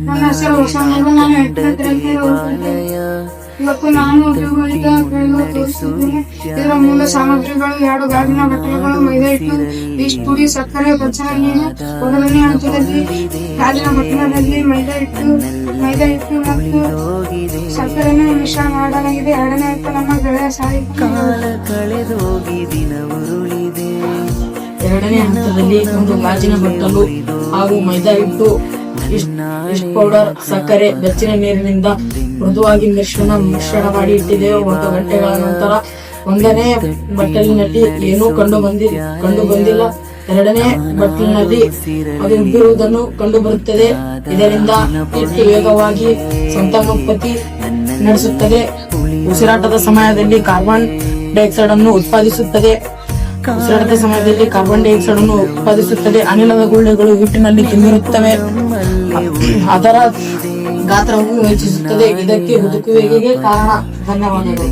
ನನ್ನ ಹೆಸರು ಹೊಸಮಗ. ನಾನು 8ನೇ ತರಗತಿಗೆ ಓದುತ್ತಿದ್ದೇನೆ. ಇವತ್ತು ನಾನು ಉಪಯೋಗಿಸಿದ ಪ್ರಯೋಗ ತೋರಿಸುತ್ತೇನೆ. ಇದರ ಮೂಲ ಸಾಮಗ್ರಿಗಳು 2 ಗಾಜಿನ ಬಟ್ಟಲುಗಳು, ಮೈದಾ ಹಿಟ್ಟು, ಈಸ್ಟ್ ಪುಡಿ, ಸಕ್ಕರೆ, ಬೆಚ್ಚನ ನೀರು. ಮೊದಲನೇ ಹಂತದಲ್ಲಿ ಗಾಜಿನ ಬಟ್ಟಲಲ್ಲಿ ಮೈದಾ ಹಿಟ್ಟು ಮತ್ತು ಸಕ್ಕರೆಯನ್ನು ಮಿಶ್ರಣ ಮಾಡಲಾಗಿದೆ. ಎರಡನೇ ಹಂತ ನಮ್ಮ ಗೆಳೆಯ ಸಾಹಿತ್ಯ. ಎರಡನೇ ಹಂತದಲ್ಲಿ ಒಂದು ಗಾಜಿನ ಬಟ್ಟಲು ಹಾಗೂ ಮೈದಾ ಹಿಟ್ಟು, ಈಸ್ಟ್ ಪೌಡರ್, ಸಕ್ಕರೆ, ಬೆಚ್ಚಿನ ನೀರಿನಿಂದ ಮೃದುವಾಗಿ ಮಿಶ್ರಣ ಮಾಡಿ ಇಟ್ಟಿದ್ದೆವು. 1 ಗಂಟೆಗಳ ನಂತರ ಒಂದನೇ ಬಟ್ಟಲಿನಲ್ಲಿ ಏನೂ ಕಂಡು ಬಂದಿಲ್ಲ. ಎರಡನೇ ಬಟ್ಟಲಿನಲ್ಲಿ ಅದು ಉಬ್ಬಿರುವುದನ್ನು ಕಂಡು ಬರುತ್ತದೆ. ಇದರಿಂದ ಹಿಟ್ಟು ವೇಗವಾಗಿ ಸಂತಾನೋತ್ಪತ್ತಿ ನಡೆಸುತ್ತದೆ. ಉಸಿರಾಟದ ಸಮಯದಲ್ಲಿ ಕಾರ್ಬನ್ ಡೈಆಕ್ಸೈಡ್ ಅನ್ನು ಉತ್ಪಾದಿಸುತ್ತದೆ. ಅನಿಲದ ಗುಳ್ಳೆಗಳು ಹಿಟ್ಟಿನಲ್ಲಿ ತುಂಬಿರುತ್ತವೆ. ಅದರ ಗಾತ್ರವನ್ನು ಹೆಚ್ಚಿಸುತ್ತದೆ. ಇದಕ್ಕೆ ಹುದುಕುವಿಕೆಗೆ ಕಾರಣ. ಧನ್ಯವಾದಗಳು.